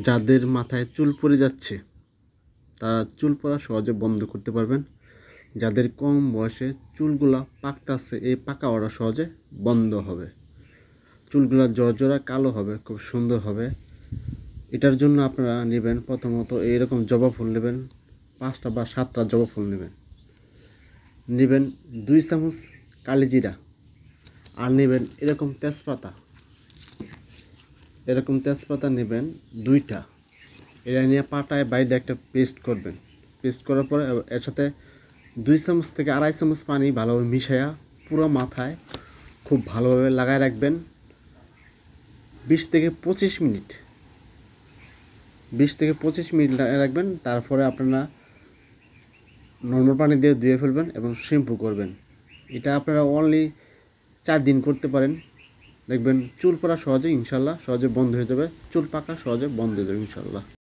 যাদের মাথায় চুল পড়ে যাচ্ছে তারা চুল পড়া সহজে বন্ধ করতে পারবেন। যাদের কম বয়সে চুলগুলা পাকতাছে, এই পাকা ওরা সহজে বন্ধ হবে। চুলগুলা জড়জড়া কালো হবে, খুব সুন্দর হবে। এটার জন্য আপনারা নেবেন প্রথমত এইরকম জবা ফুল নেবেন, 5টা বা 7টা জবা ফুল নেবেন 2 চামচ কালিজিরা, আর নেবেন এরকম তেজপাতা নেবেন 2টা। এটা নিয়ে পাটায় বাইরে একটা পেস্ট করবেন। পেস্ট করার পরে এর সাথে 2 চামচ থেকে 2.5 চামচ পানি ভালোভাবে মিশাইয়া পুরো মাথায় খুব ভালোভাবে লাগায় রাখবেন 20 থেকে 25 মিনিট। 20 থেকে 25 মিনিট রাখবেন। তারপরে আপনারা নর্মাল পানি দিয়ে ধুয়ে ফেলবেন এবং শ্যাম্পু করবেন। এটা আপনারা অনলি 4 দিন করতে পারেন, দেখবেন চুল পড়া সহজে ইনশাল্লাহ সহজে বন্ধ হয়ে যাবে। চুল পাকা সহজে বন্ধ হয়ে যাবে ইনশাল্লাহ।